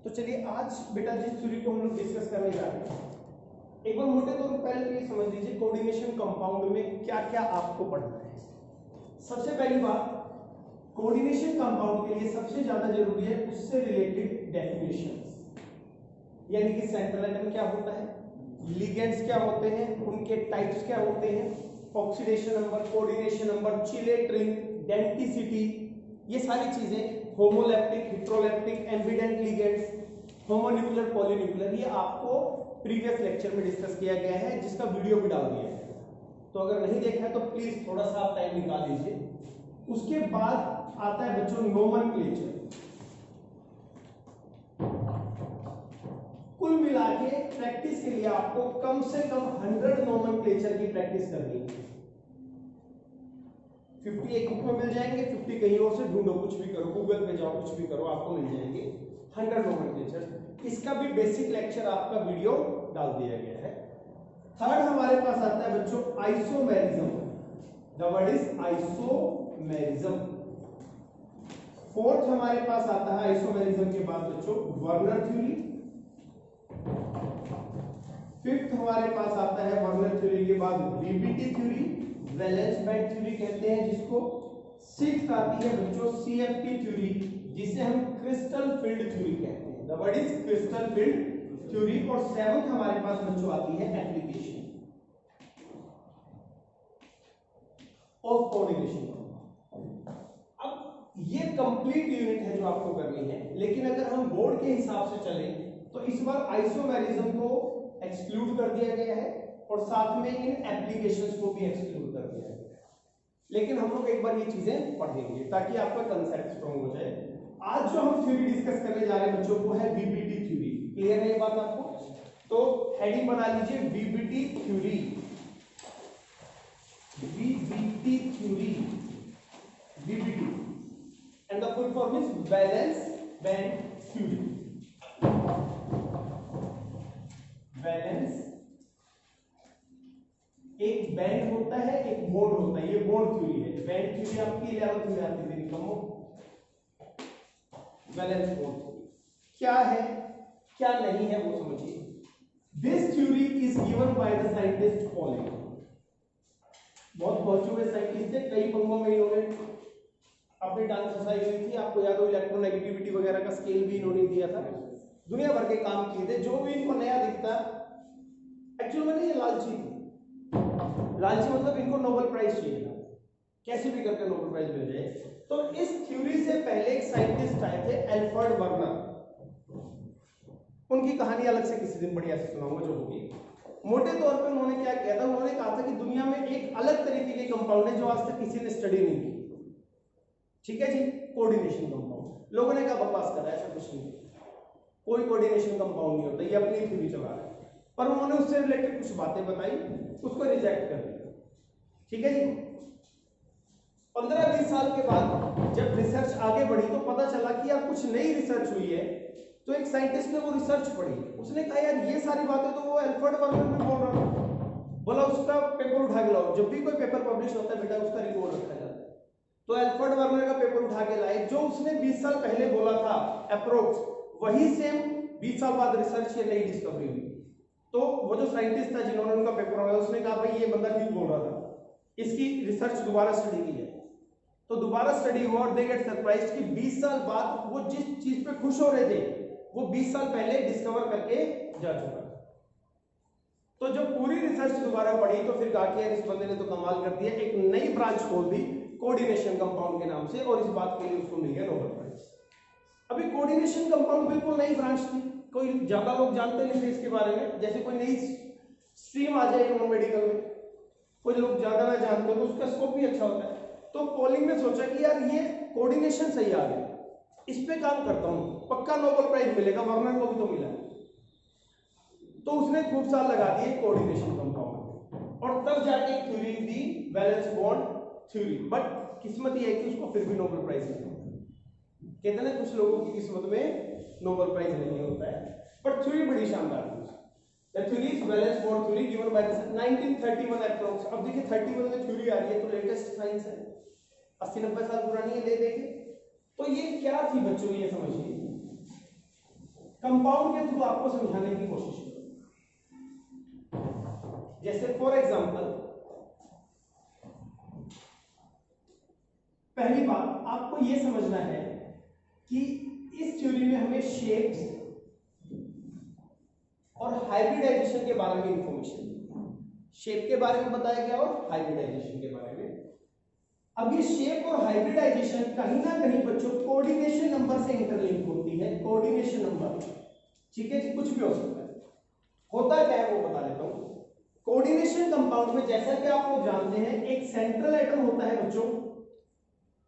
तो चलिए आज बेटा जिस थ्योरी को हम लोग डिस्कस करने जा रहे हैं, एक बार मोटे तौर पर पहले तो ये समझ लीजिए कोऑर्डिनेशन कंपाउंड में क्या क्या आपको पढ़ना है। सबसे पहली बात, कोऑर्डिनेशन कंपाउंड के लिए सबसे ज्यादा जरूरी है उससे रिलेटेड डेफिनेशंस, यानी कि सेंट्रल एटम क्या होता है, लिगेंड्स क्या होते हैं, उनके टाइप्स क्या होते हैं, oxidation number, coordination number, chelate ring, density, ये सारी चीजें, homoleptic, heteroleptic, ambident ligands, homonuclear, polynuclear, ये आपको प्रीवियस लेक्चर में डिस्कस किया गया है, जिसका वीडियो भी डाल दिया है। तो अगर नहीं देखा है तो प्लीज थोड़ा सा आप टाइम निकाल लीजिए। उसके बाद आता है बच्चों नोमेनक्लेचर। कुल मिला के प्रैक्टिस के लिए आपको कम से कम 100 नोमेनक्लेचर की प्रैक्टिस करनी है। 50 एक बुक में मिल जाएंगे, 50 कहीं और से ढूंढो, कुछ भी करो, गूगल पे जाओ, कुछ भी करो, आपको मिल जाएंगे 100 नोमेनक्लेचर। इसका भी बेसिक लेक्चर आपका वीडियो डाल दिया गया है। थर्ड हमारे पास आता है बच्चों isomerism. The word is isomerism. Fourth हमारे पास आता है आइसोमेरिज्म के बाद बच्चों वर्नर थ्योरी। फिफ्थ हमारे पास आता है वर्नर थ्योरी के बाद VBT theory, valence band theory कहते हैं जिसको। सिक्स्थ आती है बच्चों सीएफटी थ्योरी, जिसे हम क्रिस्टल फील्ड थ्योरी कहते हैं। The word is crystal field theory. और सेवंथ हमारे पास बच्चों आती है एप्लीकेशन ऑफ कोऑर्डिनेशन। अब ये कंप्लीट यूनिट है जो आपको करनी है, लेकिन अगर हम बोर्ड के हिसाब से चलें तो इस बार आइसोमेरिज्म को एक्सक्लूड कर दिया गया है और साथ में इन एप्लीकेशंस को भी एक्सक्लूड कर दिया गया है। लेकिन हम लोग एक बार ये चीजें पढ़ेंगे ताकि आपका कंसेप्ट स्ट्रांग हो जाए। आज जो हम थ्योरी डिस्कस करने जा रहे हैं बच्चों वो है वीबीटी थ्योरी। क्लियर है ये बात आपको? तो हेडिंग बना लीजिए VBT theory. VBT theory, VBT and the full form is valence band theory. Valence एक बैंड होता है, एक बॉन्ड होता है, ये बॉन्ड थ्योरी है। बैंड थ्योरी आपकी 11th में आती थी निकम्मो। वैलेंस बॉन्ड क्या है क्या नहीं है वो समझिए। This theory is given by the scientist polling. बहुत पहुंचे हुए साइंटिस्ट थे, कई पंगों में इन्होंने अपनी टांग फंसाई हुई थी। आपको याद हो इलेक्ट्रोनेगेटिविटी वगैरह का स्केल भी इन्होंने दिया था। दुनिया भर के काम किए थे। जो भी इनको नया दिखता, एक्चुअल में ये लालची थे। लालची मतलब इनको नोबेल प्राइज चाहिए था, कैसे भी करके नोबेल प्राइज मिल जाए। तो इस थ्योरी से पहले एक साइंटिस्ट आए थे एल्फ्रेड वर्नर। उनकी कहानी अलग से किसी दिन बढ़िया से सुनाऊंगा जो होगी। मोटे तौर पे उन्होंने क्या किया था, उन्होंने कहा था कि दुनिया में एक अलग तरीके के कंपाउंड है जो आज तक किसी ने स्टडी नहीं की। ठीक है जी, कोऑर्डिनेशन कंपाउंड। लोगों ने कहा बकवास कर रहा है, ऐसा कुछ नहीं, कोई कोऑर्डिनेशन कंपाउंड नहीं होता, ये अपनी थ्योरी चला रहा है। पर उन्होंने उससे रिलेटेड कुछ बातें बताई, उसको रिजेक्ट कर दिया। ठीक है जी। 15-20 साल के बाद जब रिसर्च आगे बढ़ी तो पता चला कि यार कुछ नई रिसर्च हुई है। तो एक साइंटिस्ट ने वो रिसर्च पढ़ी, उसने कहा यार ये सारी बातें तो वो एल्फ्रेड वर्नर में बोल रहा था। बोला उसका पेपर उठा के लाओ। जब भी कोई पेपर पब्लिश होता है बेटा उसका रिकॉर्ड रखा जाता है। तो एल्फ्रेड वर्नर का पेपर उठा के लाए, जो उसने 20 साल पहले बोला था अप्रोक्स, वही सेम 20 साल बाद रिसर्च ये नई डिस्कवरी हुई। तो वो जो साइंटिस्ट था जिन्होंने उनका पेपर उठाया, उसने कहा भाई ये बंदा ठीक बोल रहा था, इसकी रिसर्च दोबारा स्टडी की है। तो दोबारा स्टडी हुआ और दे गेट सरप्राइज्ड कि 20 साल बाद वो जिस चीज पे खुश हो रहे थे वो 20 साल पहले डिस्कवर करके जा चुका। तो जब पूरी रिसर्च दोबारा पढ़ी तो फिर कहा कि यार इस बंदे ने तो कमाल कर दिया, एक नई ब्रांच खोल दी कोऑर्डिनेशन कंपाउंड के नाम से, और इस बात के लिए उसको मिल गया नोबेल प्राइज। अभी कोऑर्डिनेशन कंपाउंड बिल्कुल नई ब्रांच थी, कोई ज्यादा लोग जानते नहीं थे इसके बारे में। जैसे कोई नई स्ट्रीम आ जाए नॉन मेडिकल में, कोई लोग ज्यादा ना जानते हो तो उसका स्कोप भी अच्छा होता है। तो पॉलिंग ने सोचा कि यार ये कोऑर्डिनेशन सही आ गया, इस पे काम करता हूं, पक्का नोबेल प्राइज मिलेगा, वर्नर को भी तो मिला। तो उसने खूब साल लगा दिए कोऑर्डिनेशन कंपाउंड और तब जाके एक theory the, valence bond theory. But किस्मत ये है कि उसको फिर भी नोबेल प्राइज मिला। कहते हैं कुछ लोगों की किस्मत में नोबेल प्राइज नहीं होता है, पर थ्योरी बड़ी शानदार थी। The theory is valence bond theory given by the 1931 approx। अब देखिए 31 में थ्योरी आ रही है तो लेटेस्ट साइंस है, 80-90 साल पुरानी है। ले देखे तो ये क्या थी बच्चों, ये समझिए। कंपाउंड के थ्रू आपको समझाने की कोशिश करूं। जैसे फॉर एग्जांपल, पहली बात आपको यह समझना है कि इस थ्योरी में हमें शेप्स और हाइब्रिडाइजेशन के बारे में इंफॉर्मेशन, शेप के बारे में बताया गया और हाइब्रिडाइजेशन के बारे में। अब ये शेप और हाइब्रिडाइजेशन कहीं ना कहीं बच्चों कोऑर्डिनेशन नंबर से इंटरलिंक होती है। कोऑर्डिनेशन नंबर, ठीक है जी, कुछ भी हो सकता है। होता क्या है वो बता देता हूं। कोऑर्डिनेशन कंपाउंड में जैसा कि आप लोग जानते हैं एक सेंट्रल एटम होता है बच्चों,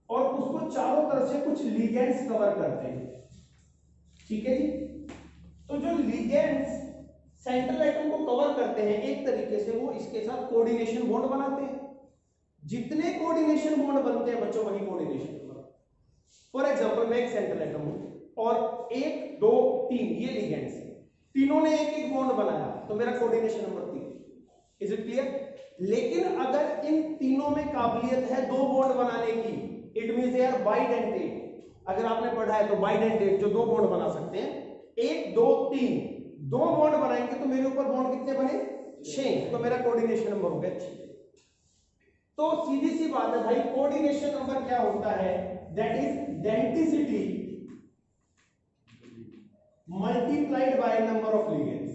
और उसको चारों तरफ से कुछ लिगेंड्स कवर करते हैं, ठीक है जी। तो जो लिगेंड्स सेंट्रल एटम को कवर करते हैं एक तरीके से वो इसके साथ कोऑर्डिनेशन बॉन्ड बनाते हैं। जितने कोऑर्डिनेशन बॉन्ड बनते हैं बच्चों वही कोऑर्डिनेशन नंबर। फॉर एग्जांपल मैं एक सेंट्रल एटम हूं और 1 2 3 ये लिगेंड्स हैं, तीनों ने एक एक बॉन्ड बनाया तो मेरा coordination number 3। Is it clear? लेकिन अगर इन तीनों में काबिलियत है दो बॉन्ड बनाने की, it means they are bidentate. अगर आपने पढ़ा है तो बाइडेंटेट जो दो बॉन्ड बना सकते हैं, 1 2 3 दो बॉन्ड बनाएंगे तो मेरे ऊपर बॉन्ड कितने बने? 6, तो मेरा कोऑर्डिनेशन नंबर हो गया 6। तो सीधी सी बात है भाई, कोऑर्डिनेशन नंबर क्या होता है? That is density multiplied by number of ligands.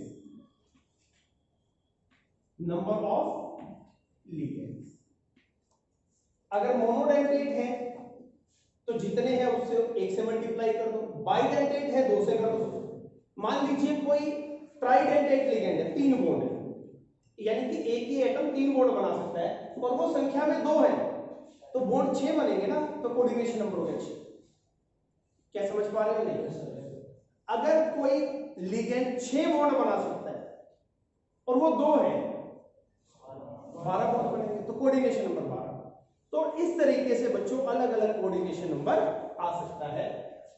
Number of ligands. अगर मोनोडेंटेट है तो जितने हैं उससे 1 से मल्टीप्लाई कर दो, बाइडेंटेट है 2 से कर दो। मान लीजिए कोई ट्राइडेंटेट लिगेंड है, 3 बॉन्ड है, यानी कि एक ही एटम 3 बॉन्ड बना सकता है और वो संख्या में 2 है, तो बॉन्ड 6 बनेंगे ना, तो कोऑर्डिनेशन नंबर हो गया 6। क्या समझ पा रहे हो? नहीं। अगर कोई लिगेंड 6 बॉन्ड बना सकता है और वो 2 है, 12 बॉन्ड बनेंगे, तो कोऑर्डिनेशन नंबर 12। तो इस तरीके से बच्चों अलग अलग कोऑर्डिनेशन नंबर आ सकता है।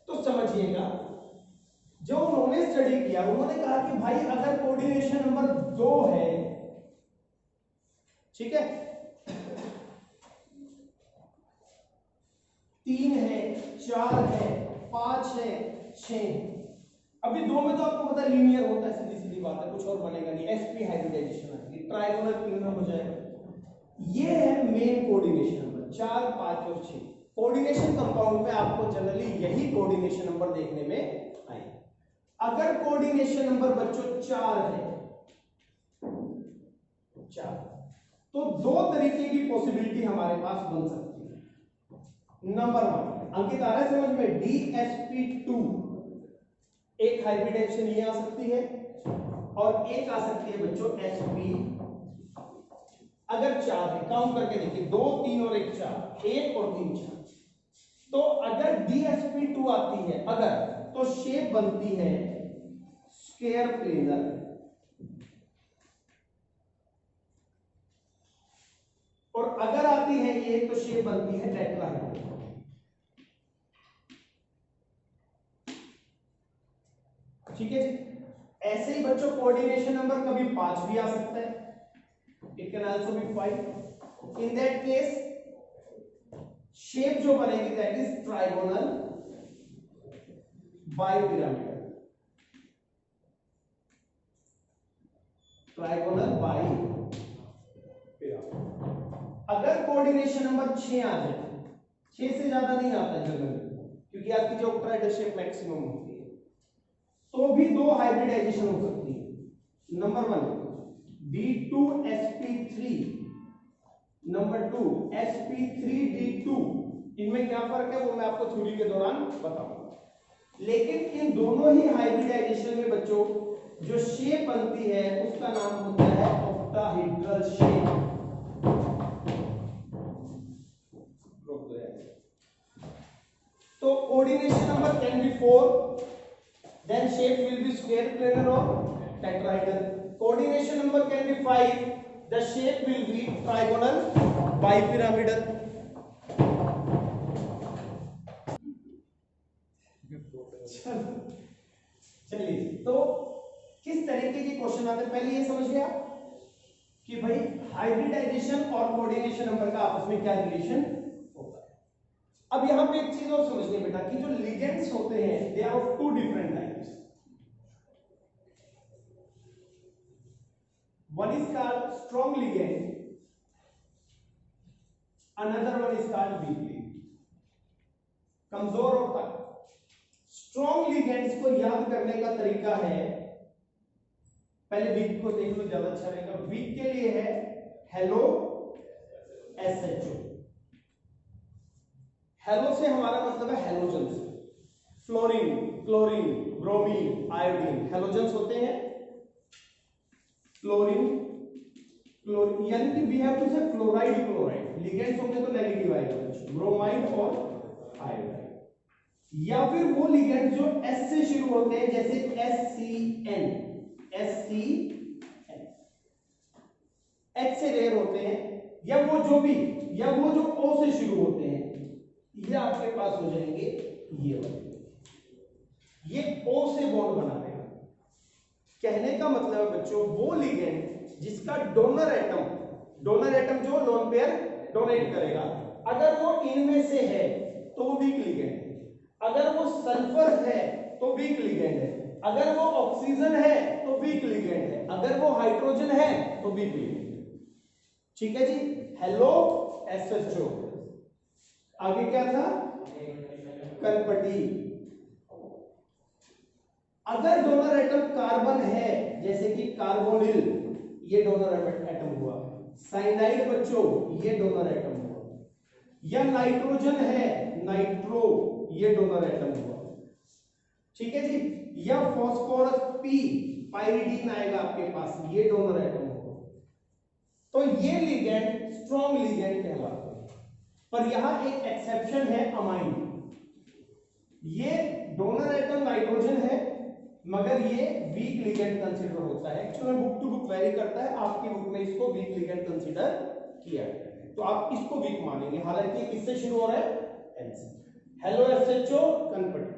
तो समझिएगा, जो उन्होंने स्टडी किया उन्होंने कहा कि भाई अगर कोऑर्डिनेशन नंबर 2 है, ठीक है, 3 है, 4 है, 5 है, 6। अभी 2 में तो आपको पता है लीनियर होता है, सीधी सीधी बात है, कुछ और बनेगा नहीं, sp हाइब्रिडाइजेशन आएगी, ट्राइगोनल 3 में हो जाएगा। ये है मेन कोऑर्डिनेशन नंबर 4 5 और 6। कोऑर्डिनेशन कंपाउंड में आपको जनरली यही कोऑर्डिनेशन नंबर देखने में आएगा। अगर कोऑर्डिनेशन नंबर बच्चों 4 है, 4, तो 2 तरीके की पॉसिबिलिटी हमारे पास बन सकती है। नंबर 1, अंकित आ रहा है समझ में? DsP2 एक हाइब्रिडाइजेशन ये आ सकती है और एक आ सकती है बच्चों sp। अगर 4 है, काउंट करके देखिए, 2 3 और 1 4, 1 और 3 4। तो अगर DsP2 आती है अगर, तो शेप बनती है स्क्वायर प्लेनर, और अगर आती है ये तो शेप बनती है टेट्राहेड्रल। ठीक है जी। ऐसे ही बच्चों कोऑर्डिनेशन नंबर कभी 5 भी आ सकता है, it can also be 5। In that case shape जो बनेगी that is trigonal bipyramidal. Trigonal bipyramidal. अगर कोऑर्डिनेशन नंबर 6 आ जाए, 6 से ज्यादा नहीं आता जनरली क्योंकि आपकी जो ऑक्टाहेड्रल शेप मैक्सिमम होती है, तो भी 2 हाइब्रिडाइजेशन हो सकती है। Number 1 D2sp3, number 2 sp3d2। इनमें क्या फर्क है वो मैं आपको थ्योरी के दौरान बताऊंगा। लेकिन इन दोनों ही हाइब्रिडाइजेशन में बच्चों जो शेप बनती है उसका नाम होता है ऑक्टाहेड्रल शेप। तो coordination number can be 4, then shape will be square planar or tetrahedral. Coordination number can be 5, the shape will be trigonal bipyramidal. चलिए, तो किस तरीके के क्वेश्चन आते हैं पहले ये समझ गया कि भाई हाइब्रिडाइजेशन और कोऑर्डिनेशन नंबर का आपस में क्या रिलेशन होता है। अब यहां पे एक चीज और समझिए बेटा कि जो लिगेंड्स होते हैं they are of 2 different types. One is called strong ligand, another one is called weak ligand. कमजोर और ताकत. स्ट्रॉन्ग लिगेंड्स को याद करने का तरीका है, पहले वीक को देख लो ज्यादा अच्छा रहेगा. वीक के लिए है हेलो SHO. हेलो से हमारा मतलब है हेलोजन से. Fluorine, chlorine, bromine, iodine halogens होते हैं. फ्लोरीन, क्लोरीन यानी कि वी हैव टू से फ्लोराइड, क्लोराइड. लिगेंड्स होंगे तो नेगेटिव आएगा, ब्रोमाइड और आयोडाइड. या फिर वो लिगेंड जो S से शुरू होते हैं, जैसे SCN, H से रेयर होते हैं, या वो जो भी, या वो जो O से शुरू होते हैं, ये आपके पास हो जाएंगे ये वाले. ये O से बॉन्ड बना देगा. कहने का मतलब है बच्चों, वो लिगेंड जिसका डोनर एटम जो लोन पेयर डोनेट करेगा, अगर वो इनमें से है तो वो वीक लिगेंड है. अगर वो सल्फर है तो वीक लिगेंड है. अगर वो ऑक्सीजन है तो वीक लिगेंड है. अगर वो हाइड्रोजन है तो वीक लिगेंड. ठीक है जी. Hello SHO. आगे क्या था? कनपटी. अगर डोनर एटम कार्बन है, जैसे कि कार्बोनिल, ये डोनर एटम हुआ. साइनाइड बच्चों, ये डोनर एटम हुआ. या नाइट्रोजन है, नाइट्रो, ये डोनर एटम हुआ. ठीक है जी. या फॉस्फोरस P, पाइरिडीन आएगा आपके पास, ये डोनर एटम होगा. तो ये लिगेंड स्ट्रॉन्ग लिगेंड कहलाते हैं. पर यहां एक एक्सेप्शन है, अमाइन. ये डोनर एटम नाइट्रोजन है, मगर ये वीक लिगेंड कंसीडर होता है. Actually book to book vary करता है. आपकी बुक में इसको वीक लिगेंड कंसीडर किया गया है, तो आप इसको वीक मानेंगे. हालांकि किससे शुरू हो रहा है? N से. Hello SHO, कनपटी.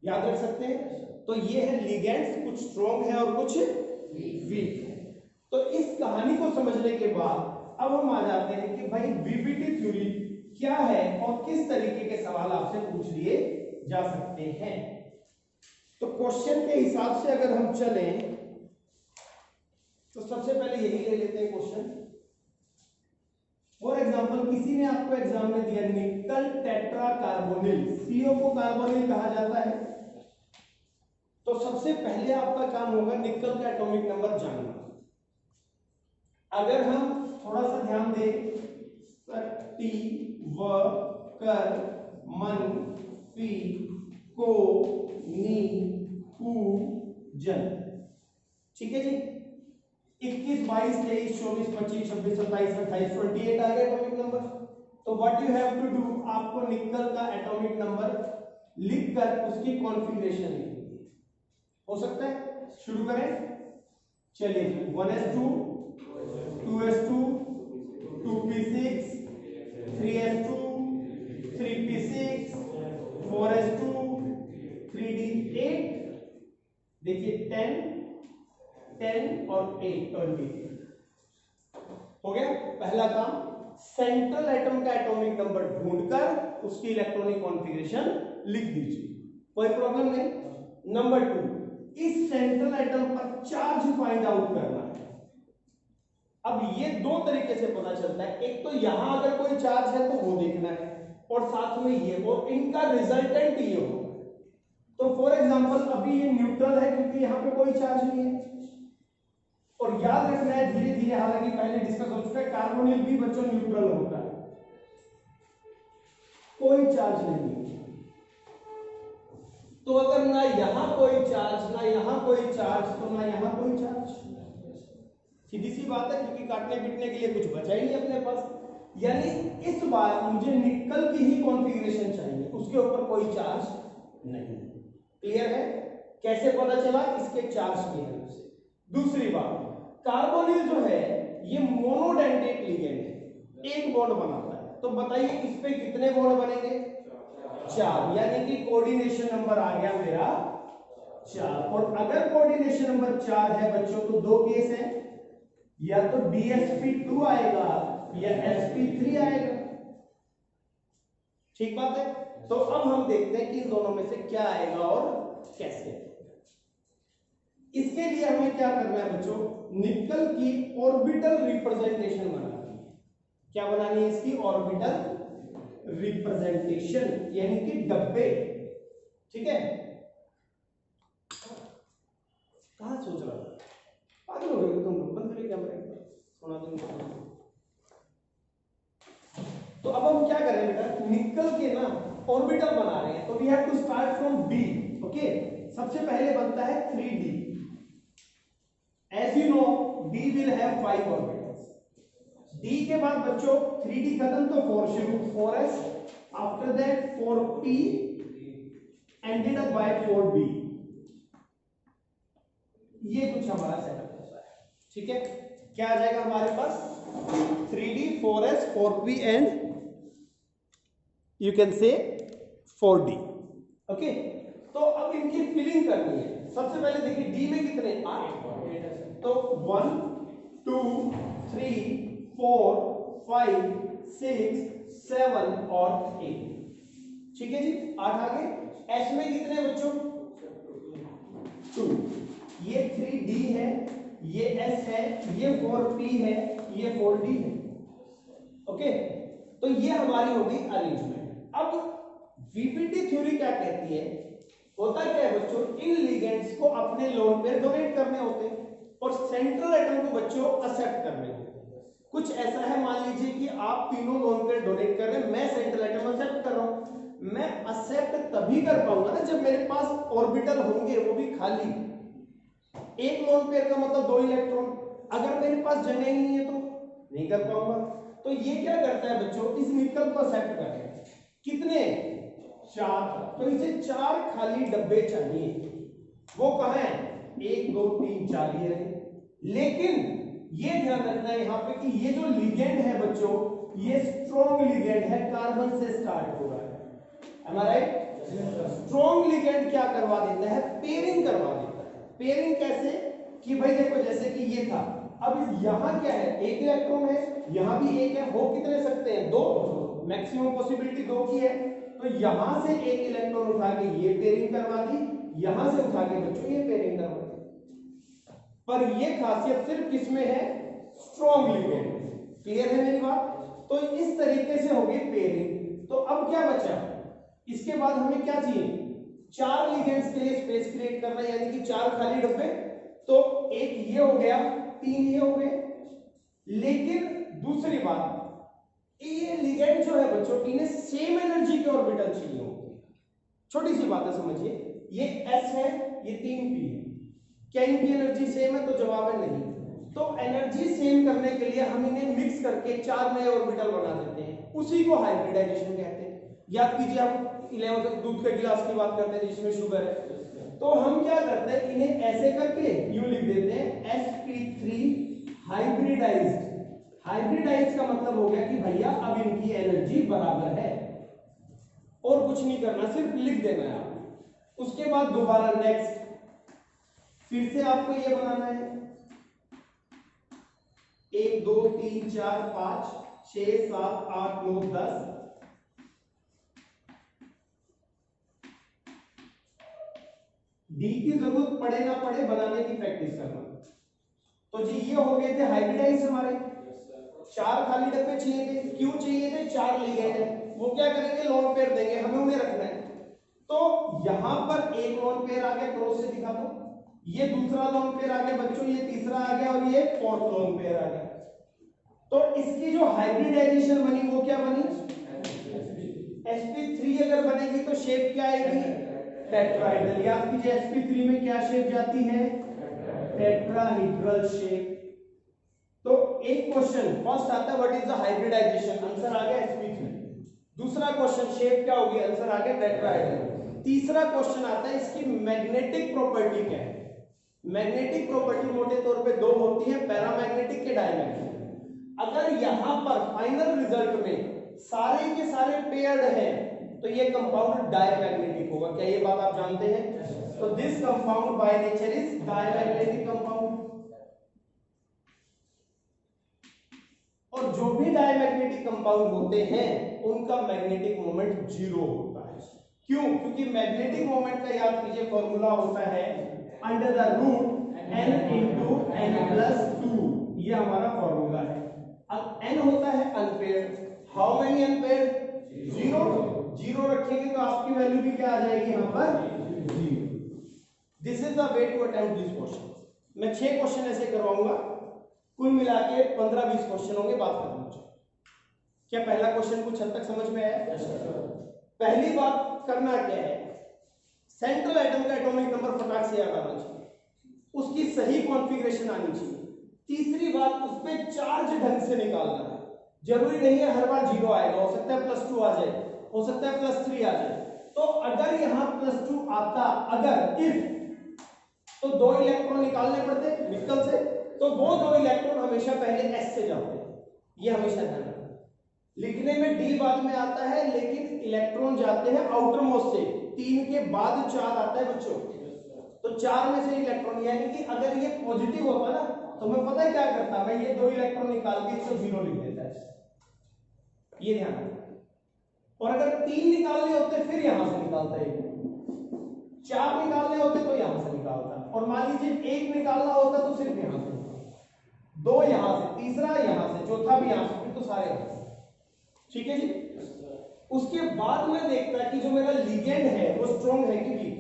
याद रख सकते हैं. तो ये है लिगेंड्स, कुछ स्ट्रॉन्ग है और कुछ वीक है. तो इस कहानी को समझने के बाद अब हम आ जाते हैं कि भाई VBT थ्योरी क्या है और किस तरीके के सवाल आपसे पूछ लिए जा सकते हैं. तो क्वेश्चन के हिसाब से अगर हम चलें तो सबसे पहले यही ले लेते हैं क्वेश्चन. फॉर एग्जांपल, किसी ने आपको एग्जाम में दिया निकल टेट्रा कार्बोनिल. CO को कार्बोनिल कहा जाता है. तो सबसे पहले आपका काम होगा निकल का एटॉमिक नंबर जानना. अगर हम थोड़ा सा ध्यान दें, टी, व, कर, मन, पी, को, नी, कु, जन. ठीक है जी. 21, 22, 23, 24, 25, 26, 27, 28, 28 आ गए एटॉमिक नंबर. तो what you have to do, आपको निकल का एटॉमिक नंबर लिखकर उसकी कॉन्फ़िगरेशन लिखनी है. हो सकता है? शुरू करें. चलिए, 1s2, 2s2, 2p6, 3s2, 3p6, 4s2, 3d8. देखिए 10, 10 और 8, 20 हो गया. पहला काम, सेंट्रल एटम का एटॉमिक नंबर ढूंढकर उसकी इलेक्ट्रॉनिक कॉन्फ़िगरेशन लिख दीजिए. कोई प्रॉब्लम नहीं. नंबर 2, इस सेंट्रल एटम पर चार्ज फाइंड आउट करना है. अब ये दो तरीके से पता चलता है. एक तो यहां अगर कोई चार्ज है तो वो देखना है, और साथ में ये, और इनका रिजल्टेंट ये हो. तो फॉर एग्जांपल अभी ये न्यूट्रल है क्योंकि यहां पे कोई चार्ज नहीं है. और याद रखना है धीरे धीरे, हालांकि पहले डिस्कस हो चुका है, कार्बोनिल भी बच्चों न्यूट्रल होता है, कोई चार्ज नहीं. तो अगर ना यहां कोई चार्ज, ना यहां कोई चार्ज, तो ना यहां कोई चार्ज. सीधी सी बात है, क्योंकि काटने पीटने के लिए कुछ बचा ही नहीं अपने पास. यानी इस बार मुझे निकल की ही कॉन्फ़िगरेशन चाहिए, उसके ऊपर कोई चार्ज नहीं. क्लियर है? कैसे पता चला? इसके चार्ज की हेल्प से. दूसरी बात, कार्बोनिल जो है ये मोनोडेंटेट लिगेंड है, एक बॉन्ड बनाता है. तो बताइए इस पे कितने बॉन्ड बनेंगे? 4. यानी कि कोऑर्डिनेशन नंबर आ गया मेरा 4. और अगर कोऑर्डिनेशन नंबर 4 है बच्चों तो दो केस है, या तो DsP2 आएगा या sp3 आएगा. ठीक बात है. तो अब हम देखते हैं कि इन दोनों में से क्या आएगा और कैसे. इसके लिए हमें क्या करना है बच्चों, निकल की ऑर्बिटल रिप्रेजेंटेशन बनानी है। क्या बनानी है इसकी? ऑर्बिटल रिप्रेजेंटेशन, यानी कि डब्बे। ठीक है, कहां सोच रहा था, पागल हो गए तुम लोग, बंद करिए कैमरा, सुना दूंगा। तो अब हम क्या कर रहे हैं बेटा, निकल के ना ऑर्बिटल बना रहे हैं, तो we have to start from D. Okay, सबसे पहले बनता है 3D। As you know D will have 5 orbitals. D के बाद बच्चों 3D खत्म तो 4 शुरू, 4s, after that 4p ended up by 4d। ये कुछ हमारा सेटअप होता है। ठीक है, क्या आ जाएगा हमारे पास? 3D, 4s, 4p and you can say 4D। Okay, तो अब इनकी फिलिंग करनी है। सबसे पहले देखिए डी में कितने? 8। तो 1 2 3 4 5 6 7 और 8। ठीक है जी, 8 आ गए। एस में कितने बच्चों? 2। ये 3D है, ये S है, ये 4P है, ये 4D है। ओके, तो ये हमारी होगी अरेंजमेंट। अब वीपीटी थ्योरी क्या कहती है? होता क्या है बच्चों, इन लिगेंड्स को अपने लोन पेयर डोनेट करने होते हैं और सेंट्रल एटम को बच्चों एक्सेप्ट करने होते हैं। कुछ ऐसा है, मान लीजिए कि आप तीनों लोन पेयर डोनेट कर रहे हैं, मैं सेंट्रल एटम एक्सेप्ट कर रहा हूं। मैं एक्सेप्ट तभी कर पाऊंगा ना जब मेरे पास ऑर्बिटल होंगे, वो भी खाली। एक लोन पेयर का मतलब 2 इलेक्ट्रॉन, अगर मेरे पास जगह ही नहीं है तो नहीं कर पाऊंगा। तो ये क्या करता है बच्चों, इस निकल को एक्सेप्ट कर रहे हैं। कितने? 4। तो इसे 4 खाली डब्बे चाहिए। वो कहां है? 1 2 3 4 ही रहे। लेकिन ये ध्यान रखना है यहां पे कि ये जो लिगेंड है बच्चों, ये स्ट्रॉन्ग लिगेंड है, कार्बन से स्टार्ट हो रहा है। am I right? Strong ligand क्या करवा देता है? पेयरिंग करवा देता है। पेयरिंग कैसे? कि भाई देखो, जैसे कि ये था, अब यहां क्या है? 1 इलेक्ट्रॉन है, यहां भी 1 है, हो कितने सकते हैं? 2। मैक्सिमम पॉसिबिलिटी 2 की है। तो यहां से 1 इलेक्ट्रॉन उठा के ये पेयरिंग करवा दी, यहां से उठा के बच्चों ये पेयरिंग करवा दी। पर ये खासियत सिर्फ किसमें है? Strong ligand. क्लियर है मेरी बात? तो इस तरीके से होगी पेयरिंग। तो अब क्या बचा? इसके बाद हमें क्या चाहिए? 4 लिगेंड्स के लिए स्पेस क्रिएट करना, यानी कि 4 खाली डब्बे। तो एक ये हो गया, 3 ये हो गए। लेकिन दूसरी बात, ये लिगेंड जो है बच्चों, इन्हें सेम एनर्जी के ऑर्बिटल चाहिए होते हैं। छोटी सी बात है, समझिए, ये S है, ये 3P है। क्या इनकी एनर्जी सेम है? तो जवाब है नहीं। तो एनर्जी सेम करने के लिए हम इन्हें मिक्स करके 4 नए ऑर्बिटल बना देते हैं, उसी को हाइब्रिडाइजेशन कहते हैं। याद कीजिए, हम 11 दूध के गिलास की बात करते हैं जिसमें शुगर है। तो हम क्या करते हैं, इन्हें ऐसे करके यूं लिख देते हैं sp3 हाइब्रिडाइज्ड। हाइब्रिडाइज का मतलब हो गया कि भैया अब इनकी एनर्जी बराबर है, और कुछ नहीं करना, सिर्फ लिख देना है आपको। उसके बाद दोबारा नेक्स्ट, फिर से आपको ये बनाना है 1 2 3 4 5 6 7 8 9 10। डी की जरूरत पड़े ना पड़े बनाने की प्रैक्टिस करना। तो जी ये हो गए थे हाइब्रिडाइज हमारे। 4 खाली डब्बे चाहिए थे। क्यों चाहिए थे? 4 लिगेंड है, वो क्या करेंगे? लोन पेयर देंगे, हमें उन्हें रखना है। तो यहां पर एक लोन पेयर आ गया, क्रॉस से दिखा दो। ये दूसरा लोन पेयर आ गया बच्चों, ये तीसरा आ गया, और ये 4th लोन पेयर आ गया। तो इसकी जो हाइब्रिडाइजेशन बनी वो क्या बनी? sp3 अगर बनेगी तो शेप क्या आएगी? टेट्राहेड्रल। याद कीजिए sp3 में क्या शेप जाती है? Tetrahedral shape. तो एक क्वेश्चन फर्स्ट आता है, what is the hybridization? Answer आ गया sp3। दूसरा क्वेश्चन शेप क्या होगी? आंसर आ गया टेट्राहेड्रल। तीसरा क्वेश्चन आता है, इसकी मैग्नेटिक प्रॉपर्टी क्या है? मैग्नेटिक प्रॉपर्टी मोटे तौर पे 2 होती है, पैरामैग्नेटिक के डायमैग्नेटिक। अगर यहां पर फाइनल रिजल्ट में सारे के सारे पेयर्ड हैं तो ये कंपाउंड डायमैग्नेटिक होगा। क्या ये बात आप जानते हैं? तो this compound by nature is diamagnetic compound. और जो भी डायमैग्नेटिक कंपाउंड होते हैं उनका मैग्नेटिक मोमेंट 0 होता है। क्यों? क्योंकि मैग्नेटिक मोमेंट का याद कीजिए फॉर्मूला होता है under the root n into n plus 2, ये हमारा फॉर्मूला है। अब n होता है अनपेयर्ड, हाउ मेनी अनपेयर्ड? 0, 0 रखेंगे तो आपकी वैल्यू भी क्या आ जाएगी यहाँ पर? 0। This is the way to attempt this question. मैं 6 क्वेश्चन ऐसे करवाऊंगा, कुल मिला के 15-20 क्वेश्चन होंगे, बात करना मुझे। क्या पहला क्वेश्चन कुछ हद तक समझ में आया? पहली बात करना क्या है, सेंट्रल एटम का एटॉमिक नंबर फटाक से याद आना चाहिए, उसकी सही कॉन्फ़िगरेशन आनी चाहिए। तीसरी बात, उस पे चार्ज ढंग से निकालना है। जरूरी नहीं है हर बार 0 आएगा, हो सकता है +2 आ जाए, हो सकता है +3 आ जाए। तो अगर यहां +2 आता, अगर इफ, तो 2 इलेक्ट्रॉन निकालने पड़ते निकल से, तो वो 2 इलेक्ट्रॉन हमेशा पहले S से जाते हैं, ये हमेशा ध्यान रखना। लिखने में D बाद में आता है, लेकिन इलेक्ट्रॉन जाते हैं आउटर मोस्ट से, 3 के बाद 4 आता है बच्चों, तो 4 में से इलेक्ट्रॉन, यानी कि अगर ये पॉजिटिव होता ना तो मैं पता है क्या करता, मैं ये 2 इलेक्ट्रॉन निकाल के इसको 0 लिख देता है, ये ध्यान रखना। और अगर 3 निकालने होते फिर यहां से निकालता है, 4 निकालने होते तो यहां से निकालता, और मान लीजिए 1 निकालना होता तो सिर्फ यहां से, 2 यहां से, तीसरा यहां से, चौथा भी यहां से, फिर तो सारे यहां से। ठीक है जी। उसके बाद में देखता है कि जो मेरा लिगेंड है वो स्ट्रॉन्ग है कि वीक।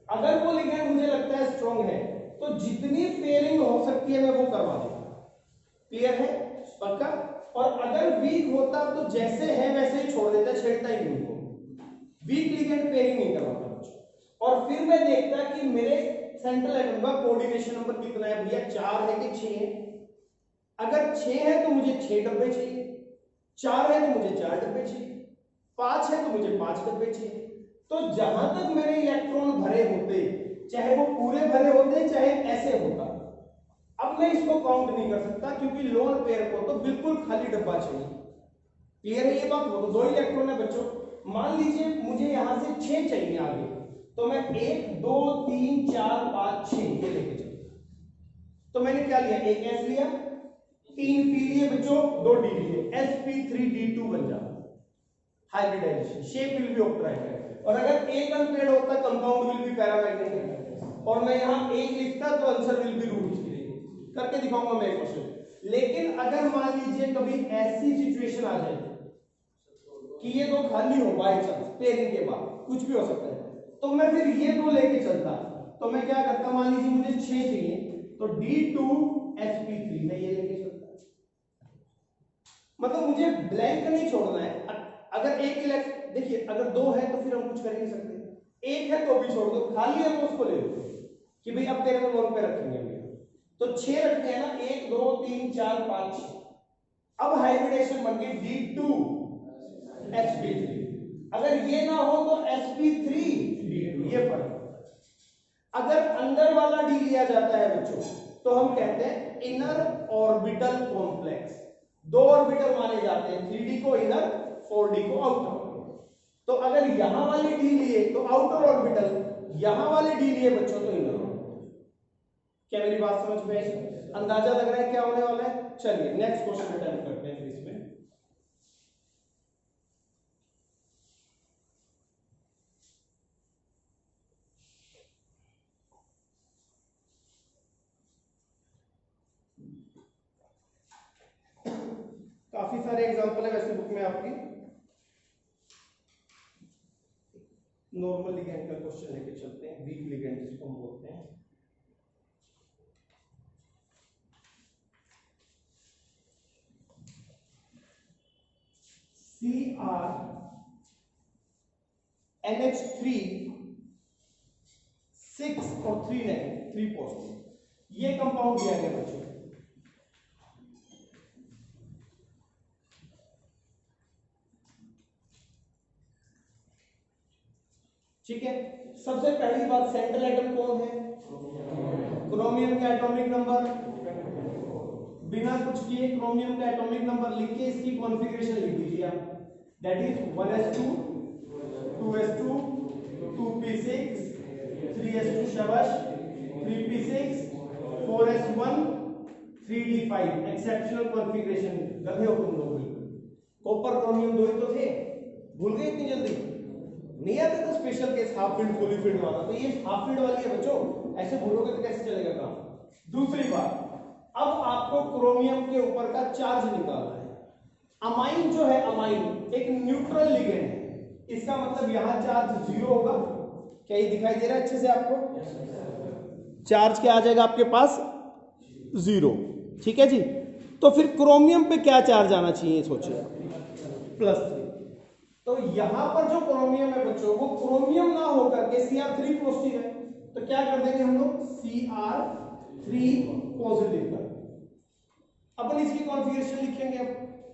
अगर वो लिगेंड मुझे लगता है स्ट्रॉन्ग है तो जितनी पेयरिंग हो सकती है मैं वो करवा दूंगा। क्लियर है? पक्का? और अगर वीक होता तो जैसे है वैसे ही छोड़ देता, छेड़ता ही नहीं उनको, वीक लिगेंड पेयरिंग नहीं करवाता कुछ। और फिर मैं देखता कि मेरे सेंट्रल एटम का कोऑर्डिनेशन नंबर कितना है भैया, 4 है कि 6 है। अगर 6 है तो मुझे 6 डब्बे चाहिए, 4 है तो मुझे 4 डब्बे चाहिए, 5 है तो मुझे 5 डब्बे चाहिए। तो जहां तक मेरे इलेक्ट्रॉन भरे होते, चाहे वो पूरे भरे होते चाहे ऐसे होता, अब मैं इसको काउंट नहीं कर सकता क्योंकि लोन पेयर को तो बिल्कुल खाली डब्बा चाहिए। क्लियर है ये बात? वो तो 2 इलेक्ट्रॉन है बच्चों। मान लीजिए मुझे यहां से 6 चाहिए आगे, तो मैं 1 2 3 4 5 6 ये लेके चलता। तो मैंने क्या लिया, एक S लिया, 3 P लिए बच्चों, 2 D लिए, sp3d2 बन जाता, हाइब्रिडाइजेशन, शेप विल बी ऑक्ट्राइड। और अगर एक अनपेयर्ड होता कंपाउंड विल बी पैरामैग्नेटिक, और मैं यहां एक लिखता तो आंसर विल बी रूट 3 करके दिखाऊंगा मैं क्वेश्चन। लेकिन अगर मान लीजिए कभी ऐसी सिचुएशन आ जाए कि ये 2 खाली हो बाय चांस, पेयरिंग के बाद कुछ भी हो सकता है, तो मैं फिर ये 2 लेके चलता। तो मैं क्या करता, मान लीजिए मुझे 6 चाहिए तो D2sp3 मैं ये लेके चलता। मतलब मुझे ब्लैंक नहीं छोड़ना है। अगर एक इलेक्ट्रॉन, देखिए अगर 2 है तो फिर हम कुछ कर ही नहीं सकते, 1 है तो भी छोड़ दो, खाली है तो उसको ले लो कि भाई अब तेरे को लोन पे रखेंगे भैया। तो 6 रखते हैं ना, 1 2 3 4 5 6। अब हाइब्रिडेशन बन गई D2sp3। अगर ये ना हो तो sp3d2, ये फर्क। अगर अंदर वाला D लिया जाता है बच्चों तो हम कहते हैं इनर ऑर्बिटल कॉम्प्लेक्स। 2 ऑर्बिटल माने जाते हैं, 3D को इनर, 4D को आउटर। तो अगर यहां वाले D लिए तो आउटर ऑर्बिटल, यहां वाले D लिए बच्चों तो इनर ऑर्बिटल। क्या मेरी बात समझ में आई? अंदाजा लग रहा है क्या होने वाला है? चलिए नेक्स्ट क्वेश्चन अटेम्प्ट करते हैं फिर इसमें। काफी सारे एग्जांपल है वैसे बुक में आपकी। नॉर्मल लिगेंड का क्वेश्चन लेके चलते हैं, वीक लिगेंड जिसको हम बोलते हैं। CrNH3 6 और 3 नेगेटिव, 3 पॉजिटिव, ये कंपाउंड दिया गया बच्चों। ठीक है, सबसे पहली बात सेंट्रल एटम कौन है? क्रोमियम का एटॉमिक नंबर, बिना कुछ किए क्रोमियम का एटॉमिक नंबर लिख के इसकी कॉन्फ़िगरेशन लिख दीजिए आप, that is 1s2 2s2 2p6 3s2 शाबाश 3p6 4s1 3d5। Exceptional configuration, गधे हो तुम लोग बिल्कुल। कॉपर क्रोमियम 2 ही तो थे, भूल गए इतनी जल्दी? नहीं आता था special case half field fully field वाला, तो ये हाफ फील्ड वाली है बच्चों, ऐसे भूलोगे तो कैसे चलेगा काम। दूसरी बात, अब आपको क्रोमियम के ऊपर का चार्ज निकालना है। अमाइन जो है, अमाइन एक न्यूट्रल लिगेंड है, इसका मतलब यहां चार्ज 0 होगा। क्या ये दिखाई दे रहा है अच्छे से आपको? चार्ज क्या आ जाएगा आपके पास? 0। ठीक है जी। तो फिर क्रोमियम पे क्या चार्ज आना चाहिए सोचिए, +3। तो यहां पर जो क्रोमियम है बच्चों, वो क्रोमियम ना होकर के Cr3 पॉजिटिव है, तो क्या कर देंगे हम लोग? Cr3 पॉजिटिव कर। अपन इसकी कॉन्फ़िगरेशन लिखेंगे अब।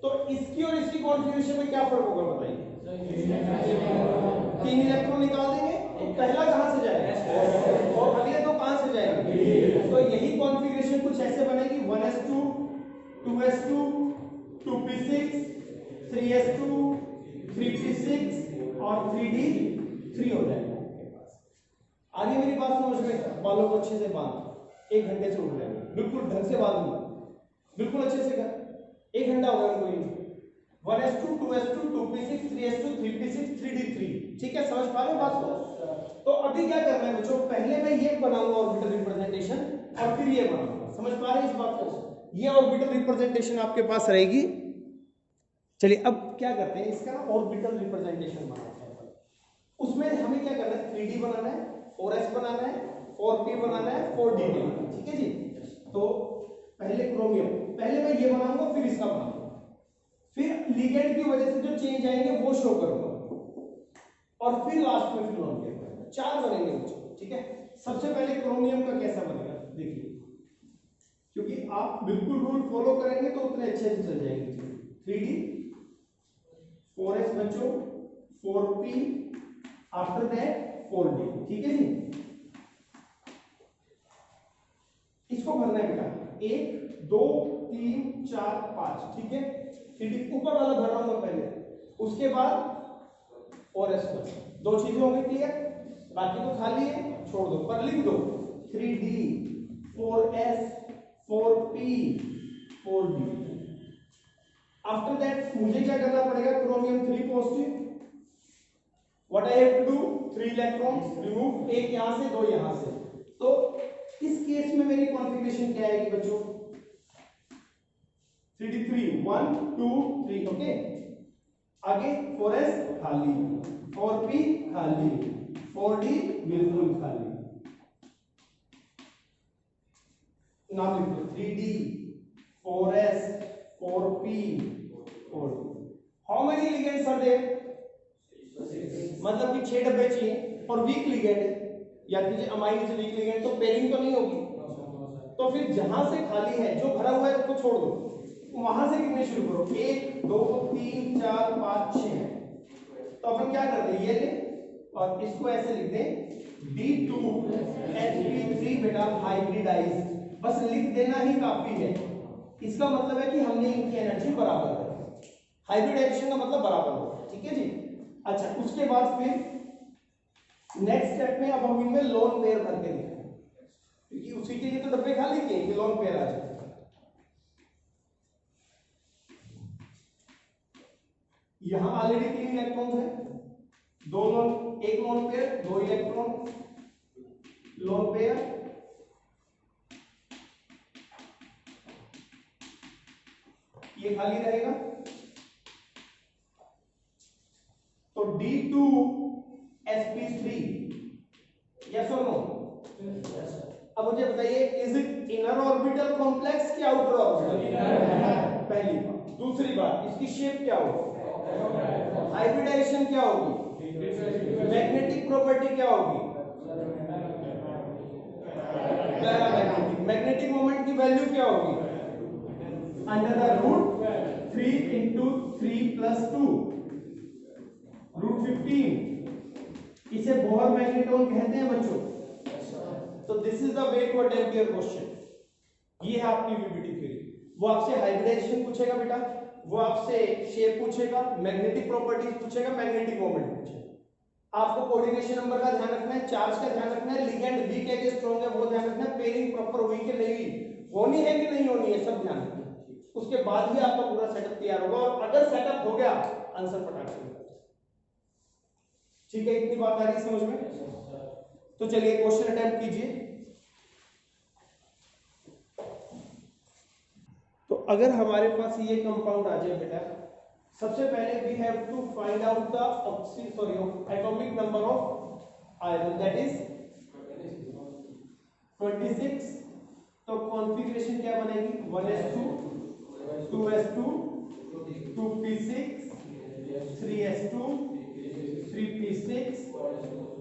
तो इसकी और इसकी कॉन्फ़िगरेशन में क्या फर्क होगा बताइए? 3 इलेक्ट्रॉन निकाल देंगे, तो पहला कहां से जाएगा और अगले दो कहां से जाएंगे? तो यही कॉन्फ़िगरेशन कुछ ऐसे बनेगी, 1s2 2s2 2p6 3s2 3p6 और 3d3 हो जाएगा आपके पास। आगे मेरी बात समझ में? बालों को अच्छे से बांध, 1 घंटे से उठ रहे हैं, बिल्कुल ढंग से बांधूंगा, बिल्कुल अच्छे से कर। 1 घंटा हो गया उनको। 1s2 2s2 2p6 3s2 3p6 3d3। ठीक है, समझ पा रहे हो बात को? तो अभी क्या करना है बच्चों, पहले मैं ये बनाऊंगा ऑर्बिटल रिप्रेजेंटेशन और फिर ये बनाऊंगा। समझ पा रहे हैं इस बात को? ये ऑर्बिटल रिप्रेजेंटेशन आपके पास रहेगी। चलिए अब क्या करते हैं, इसका ऑर्बिटल रिप्रेजेंटेशन बनाते हैं। उसमें हमें क्या करना है? 3d बनाना है, 4s बनाना है, 4p बनाना है, 4d बनाना है। ठीक है जी। तो पहले क्रोमियम, पहले मैं ये बनाऊंगा फिर इसका बनाऊंगा, फिर लिगेंड की वजह से जो चेंज आएंगे वो शो करूंगा, और फिर लास्ट में फिर लॉन पेयर करूंगा। 4 बनेंगे बच्चों। ठीक है, सबसे पहले क्रोमियम का कैसा बनेगा देखिए, क्योंकि आप बिल्कुल रूल फॉलो करेंगे तो उतने अच्छे से चल जाएंगे। 3d 4s बच्चों 4p आफ्टर दैट 4d। ठीक है जी। इसको भरना है बेटा 1 2 3 4 5। ठीक है, 3d ऊपर वाला भर रहा हूं मैं पहले, उसके बाद 4s बचा। 2 चीजें हो गई क्लियर, बाकी तो खाली है छोड़ दो, पर लिख दो 3d 4s 4p 4d। After that मुझे क्या करना पड़ेगा? Chromium 3 positive, what I have to do? 3 electrons remove, एक यहां से 2 यहां से। तो इस केस में मेरी कॉन्फ़िगरेशन क्या आएगी बच्चों? 3d3 1 2 3। ओके, आगे 4s खाली, 4p खाली, 4d बिल्कुल खाली। नाम लिख दो 3d 4s 4p 4d। How many ligands are there? मतलब कि 6 डब्बे चाहिए, और वीक लिगेंड है, याद कीजिए अमाइन इज वीक लिगेंड, तो पेयरिंग तो नहीं होगी। तो फिर जहां से खाली है, जो भरा हुआ है उसको छोड़ दो, वहां से गिनने शुरू करो 1 2 3 4 5 6। तो अपन क्या करते हैं, ये ले और इसको ऐसे लिख दें D2Sp3 बेटा हाइब्रिडाइज, बस लिख देना ही काफी है। इसका मतलब है कि हमने इनकी एनर्जी बराबर कर, हाइब्रिडाइजेशन का मतलब बराबर हो। ठीक है जी। अच्छा, उसके बाद फिर नेक्स्ट स्टेप में अब हम इनमें लोन पेयर भर के दिखाएंगे, क्योंकि उसी के लिए तो डब्बे खाली किए कि लोन पेयर आ जाए। यहां ऑलरेडी 3 इलेक्ट्रॉन्स हैं, 2 loan, 1 lone pair 2 electron lone pair, ये खाली रहेगा। तो D2Sp3, यस और नो? अब मुझे बताइए, is it inner orbital complex कि आउटर ऑर्बिटल? पहली बात। दूसरी बात, इसकी शेप क्या होगी? हाइब्रिडाइजेशन क्या होगी? मैग्नेटिक प्रॉपर्टी क्या होगी? पैरामैग्नेटिक। मैग्नेटिक मोमेंट की वैल्यू क्या होगी? Under the root 3 into 3 plus 2 root 15। इसे बोहर मैग्नेट्रॉन कहते हैं बच्चों। तो this is the way to attempt your question. ये है आपकी वीबीटी थ्योरी। वो आपसे हाइब्रिडाइजेशन पूछेगा बेटा, वो आपसे शेप पूछेगा, मैग्नेटिक प्रॉपर्टीज पूछेगा, मैग्नेटिक मोमेंट पूछेगा। आपको कोऑर्डिनेशन नंबर का ध्यान रखना है, चार्ज का ध्यान रखना है, लिगेंड वीक है कि स्ट्रांग है वो ध्यान रखना है, पेयरिंग प्रॉपर हुई कि नहीं होनी है कि नहीं होनी है, सब ध्यान रखना है। उसके बाद ही आपका पूरा सेटअप तैयार होगा, और अगर सेटअप हो गया आंसर फटाक से। ठीक है, इतनी बात आ रही है समझ में? तो चलिए क्वेश्चन अटेम्प्ट कीजिए। अगर हमारे पास ये कंपाउंड आ जाए बेटा, सबसे पहले we have to find out the atomic number of iron, that is 26। तो कॉन्फ़िगरेशन क्या बनेगी, 1s2 2s2 2p6 3s2 3p6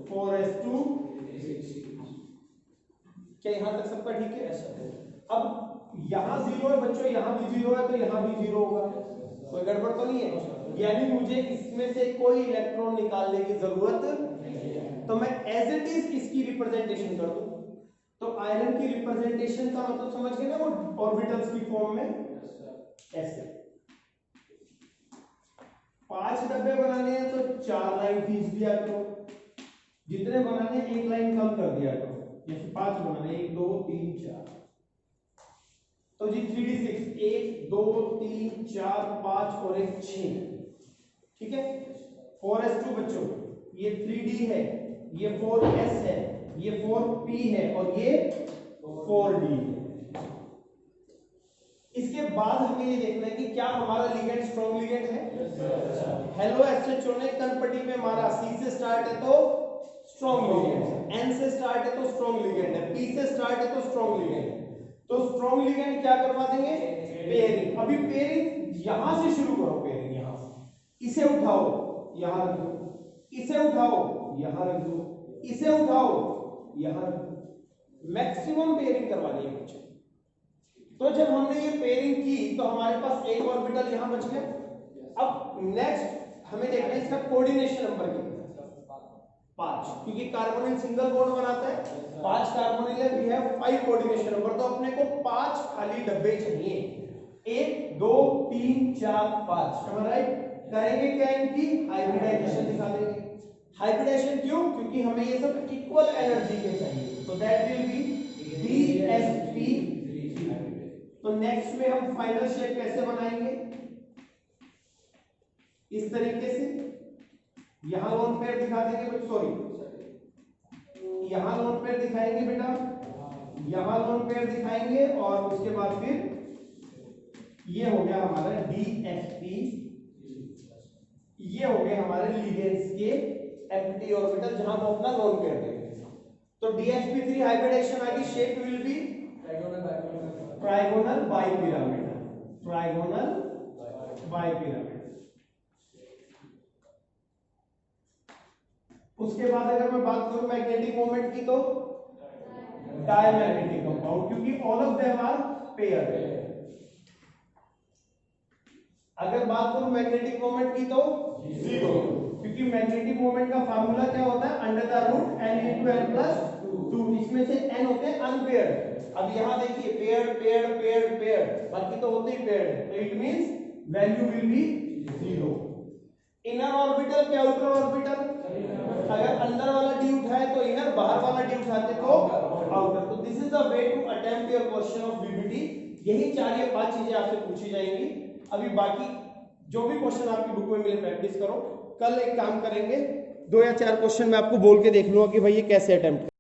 4s2। क्या यहां तक सबका ठीक है? अब यहां 0 है बच्चों, यहां भी 0 है, तो यहां भी 0 होगा, कोई गड़बड़ तो नहीं है? यानी मुझे इसमें से कोई इलेक्ट्रॉन निकालने की जरूरत नहीं है, तो मैं एज इट इज इसकी रिप्रेजेंटेशन कर दूं। तो आयरन की रिप्रेजेंटेशन का मतलब समझ गए ना, वो ऑर्बिटल्स की फॉर्म में ऐसे 5 डब्बे बनाने हैं तो 4 लाइन खींच दिया करो, जितने बनाने हैं 1 लाइन कम कर दिया करो। जैसे 5 बनाने, 1 2 3 4, तो जी 3d6 1 2 3 4 5 और 1 6, ठीक है। 4s2 बच्चों, ये 3d है, ये 4s है, ये 4p है और ये 4d है। इसके बाद हमें ये देखना है कि क्या हमारा लिगेंड स्ट्रॉन्ग लिगेंड है। हेलो एसएचओ ने कनपट्टी पे मारा, C से स्टार्ट है तो स्ट्रॉन्ग लिगेंड है, N से स्टार्ट है तो स्ट्रॉन्ग लिगेंड है, P से स्टार्ट है तो स्ट्रॉन्ग लिगेंड है। तो स्ट्रॉन्ग लिगेंड क्या करवा देंगे, पेयरिंग। अभी पेयरिंग यहां से शुरू करो, पेयरिंग यहां से, इसे उठाओ यहां रख दो, इसे उठाओ यहां रख दो, इसे उठाओ यहां रख दो, मैक्सिमम पेयरिंग करवानी है बच्चों। तो जब हमने ये पेयरिंग की तो हमारे पास एक ऑर्बिटल यहां बच गया। अब नेक्स्ट हमें देखना है इसका कोऑर्डिनेशन नंबर कितना है, 5, क्योंकि कार्बोनिल सिंगल बॉन्ड बनाता है, 5 कार्बोनिल है, वी हैव 5 कोऑर्डिनेशन नंबर। तो अपने को 5 खाली डब्बे चाहिए, 1 2 3 4 5, am I right? करेंगे क्या, इनकी हाइब्रिडाइजेशन दिखा देंगे। हाइब्रिडाइजेशन क्यों, क्योंकि हमें ये सब इक्वल एनर्जी के चाहिए, तो दैट विल बी DsP। तो नेक्स्ट में हम फाइनल शेप कैसे बनाएंगे, इस तरीके से, यहां लोन पेयर दिखा देंगे, सॉरी यहां लोन पेयर दिखाएंगे बेटा, यहां लोन पेयर दिखाएंगे, और उसके बाद फिर ये हो गया हमारा DsP, ये हो गए हमारे लिगेंड्स के एम्प्टी ऑर्बिटल जहां हम अपना लोन पेयर देंगे। तो DsP3 हाइब्रिडाइजेशन आगे shape will be trigonal bipyramidal, trigonal bipyramidal. उसके बाद अगर मैं बात करूं मैग्नेटिक मोमेंट की, तो डायमैग्नेटिक कंपाउंड, क्योंकि all of them are pair. अगर बात करूं मैग्नेटिक मोमेंट की तो 0, क्योंकि मैग्नेटिक मोमेंट का फार्मूला क्या होता है, under the root n into n plus 2, इसमें से n होते हैं अनपेयर्ड। अब यहां देखिए पेयर्ड पेयर्ड पेयर्ड पेयर्ड, बाकी तो होते ही पेयर्ड है, तो it means value will be 0। Inner orbital के आउटर ऑर्बिटल, अगर अंदर वाला डी उठाए तो इनर, बाहर वाला डी उठाते तो आउटर। तो this is the way to attempt your question of BBT. यही 4 या 5 चीजें आपसे पूछी जाएंगी। अभी बाकी जो भी क्वेश्चन आपकी बुक में मिले प्रैक्टिस करो। कल एक काम करेंगे, 2 या 4 क्वेश्चन मैं आपको बोल के देख लूंगा कि भाई ये कैसे अटेम्प्ट